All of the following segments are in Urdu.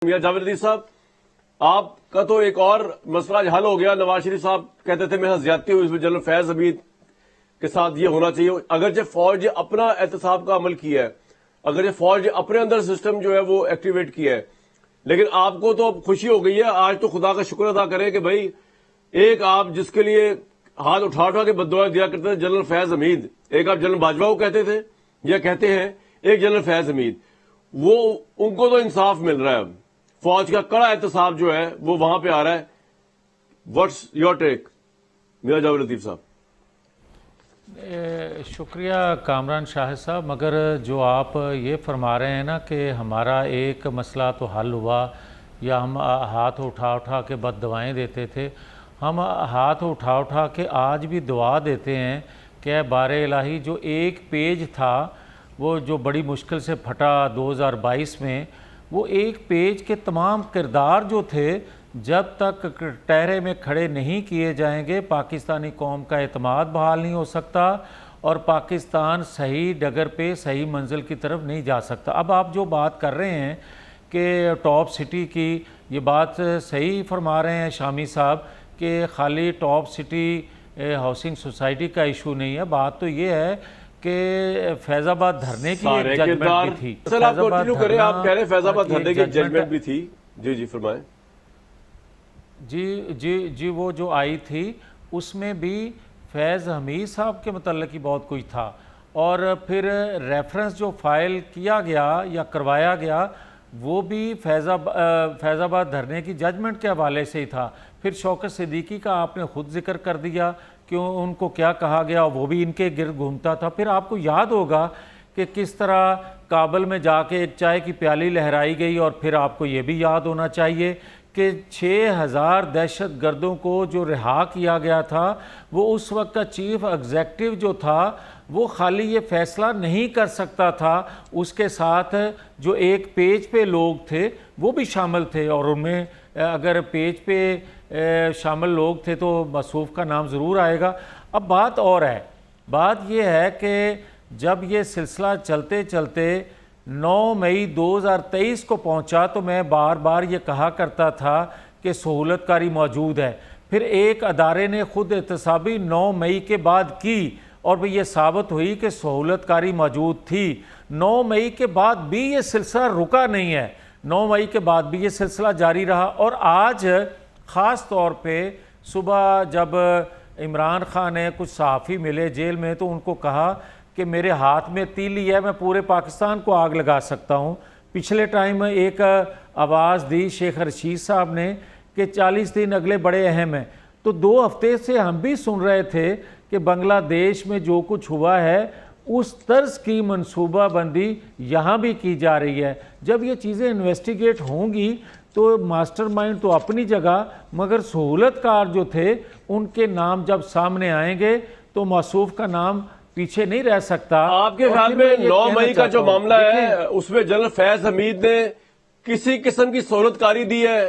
میاں جاوید علی صاحب، آپ کا تو ایک اور مسئلہ حل ہو گیا۔ نواز شریف صاحب کہتے تھے میرے ساتھ زیادتی ہوئی، اس میں جنرل فیض حمید کے ساتھ یہ ہونا چاہیے۔ اگرچہ فوج اپنا احتساب کا عمل کیا ہے، اگرچہ فوج اپنے اندر سسٹم جو ہے وہ ایکٹیویٹ کیا ہے، لیکن آپ کو تو خوشی ہو گئی ہے۔ آج تو خدا کا شکر ادا کریں کہ بھائی ایک آپ جس کے لیے ہاتھ اٹھا اٹھا کے بددعائیں دیا کرتے تھے، جنرل فیض حمید، ایک آپ جنرل باجوہ کو کہتے تھے یا کہتے ہیں، ایک جنرل فیض حمید، وہ ان کو تو انصاف مل رہا ہے۔ فوج کا کڑا احتساب جو ہے وہ وہاں پہ آ رہا ہے۔ واٹس یور ٹیک میاں جاوید لطیف صاحب؟ شکریہ کامران شاہد صاحب، مگر جو آپ یہ فرما رہے ہیں نا کہ ہمارا ایک مسئلہ تو حل ہوا یا ہم ہاتھ اٹھا اٹھا کے بد دعائیں دیتے تھے، ہم ہاتھ اٹھا اٹھا کے آج بھی دعا دیتے ہیں کہ اے بار الہی، جو ایک پیج تھا وہ جو بڑی مشکل سے پھٹا 2022 میں، وہ ایک پیج کے تمام کردار جو تھے جب تک ٹہرے میں کھڑے نہیں کیے جائیں گے، پاکستانی قوم کا اعتماد بحال نہیں ہو سکتا اور پاکستان صحیح ڈگر پہ صحیح منزل کی طرف نہیں جا سکتا۔ اب آپ جو بات کر رہے ہیں کہ ٹاپ سٹی کی، یہ بات صحیح فرما رہے ہیں شامی صاحب کہ خالی ٹاپ سٹی ہاؤسنگ سوسائٹی کا ایشو نہیں ہے، بات تو یہ ہے کہ فیض آباد دھرنے کی ایک ججمنٹ بھی تھی۔ سر آپ کنٹینیو کریں، آپ کہہ رہے ہیں فیض آباد دھرنے کی ججمنٹ بھی تھی۔ جی فرمائیں۔ جی وہ جو آئی تھی اس میں بھی فیض حمید صاحب کے متعلق ہی بہت کچھ تھا، اور پھر ریفرنس جو فائل کیا گیا یا کروایا گیا وہ بھی فیض آباد دھرنے کی ججمنٹ کے حوالے سے ہی تھا۔ پھر شوکت صدیقی کا آپ نے خود ذکر کر دیا کہ ان کو کیا کہا گیا، وہ بھی ان کے گرد گھومتا تھا۔ پھر آپ کو یاد ہوگا کہ کس طرح کابل میں جا کے ایک چائے کی پیالی لہرائی گئی، اور پھر آپ کو یہ بھی یاد ہونا چاہیے کہ 6000 دہشت گردوں کو جو رہا کیا گیا تھا، وہ اس وقت کا چیف ایگزیکٹو جو تھا وہ خالی یہ فیصلہ نہیں کر سکتا تھا، اس کے ساتھ جو ایک پیج پہ لوگ تھے وہ بھی شامل تھے، اور ان میں اگر پیج پہ شامل لوگ تھے تو موصوف کا نام ضرور آئے گا۔ اب بات اور ہے، بات یہ ہے کہ جب یہ سلسلہ چلتے چلتے 9 مئی 2023 کو پہنچا تو میں بار بار یہ کہا کرتا تھا کہ سہولت کاری موجود ہے۔ پھر ایک ادارے نے خود احتسابی 9 مئی کے بعد کی اور بھی یہ ثابت ہوئی کہ سہولت کاری موجود تھی۔ 9 مئی کے بعد بھی یہ سلسلہ رکا نہیں ہے، 9 مئی کے بعد بھی یہ سلسلہ جاری رہا، اور آج خاص طور پہ صبح جب عمران خان نے کچھ صحافی ملے جیل میں تو ان کو کہا کہ میرے ہاتھ میں تیلی ہے، میں پورے پاکستان کو آگ لگا سکتا ہوں۔ پچھلے ٹائم ایک آواز دی شیخ رشید صاحب نے کہ 40 دن اگلے بڑے اہم ہیں، تو 2 ہفتے سے ہم بھی سن رہے تھے کہ بنگلہ دیش میں جو کچھ ہوا ہے اس طرز کی منصوبہ بندی یہاں بھی کی جا رہی ہے۔ جب یہ چیزیں انویسٹیگیٹ ہوں گی تو ماسٹر مائنڈ تو اپنی جگہ، مگر سہولت کار جو تھے ان کے نام جب سامنے آئیں گے تو موصوف کا نام پیچھے نہیں رہ سکتا۔ آپ کے خیال میں 9 مئی کا جو معاملہ ہے اس میں جنرل فیض حمید نے کسی قسم کی سہولت کاری دی ہے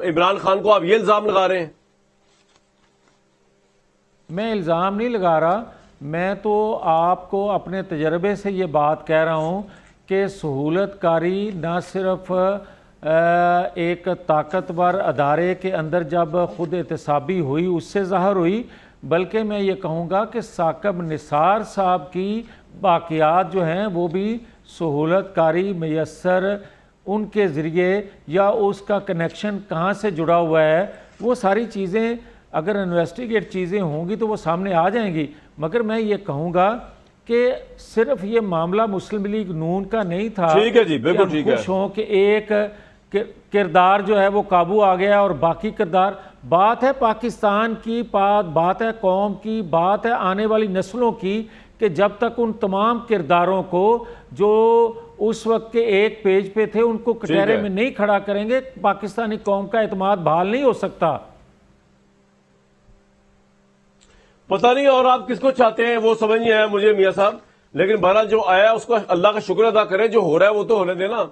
عمران خان کو؟ آپ یہ الزام لگا رہے ہیں؟ میں الزام نہیں لگا رہا، میں تو آپ کو اپنے تجربے سے یہ بات کہہ رہا ہوں کہ سہولت کاری نہ صرف ایک طاقتور ادارے کے اندر جب خود احتسابی ہوئی اس سے ظاہر ہوئی، بلکہ میں یہ کہوں گا کہ ثاقب نثار صاحب کی باقیات جو ہیں وہ بھی سہولت کاری میسر ان کے ذریعے، یا اس کا کنیکشن کہاں سے جڑا ہوا ہے، وہ ساری چیزیں اگر انویسٹیگیٹ چیزیں ہوں گی تو وہ سامنے آ جائیں گی۔ مگر میں یہ کہوں گا کہ صرف یہ معاملہ مسلم لیگ نون کا نہیں تھا۔ ٹھیک ہے جی، بالکل ٹھیک ہے۔ خوش ہوں کہ ایک کردار جو ہے وہ قابو آ گیا اور باقی کردار، بات ہے پاکستان کی، بات ہے قوم کی، بات ہے آنے والی نسلوں کی، کہ جب تک ان تمام کرداروں کو جو اس وقت کے ایک پیج پہ تھے ان کو کٹہرے میں نہیں کھڑا کریں گے، پاکستانی قوم کا اعتماد بحال نہیں ہو سکتا۔ پتہ نہیں اور آپ کس کو چاہتے ہیں وہ سمجھ نہیں آیا مجھے میاں صاحب، لیکن بہرحال جو آیا اس کو اللہ کا شکر ادا کریں، جو ہو رہا ہے وہ تو ہونے دینا۔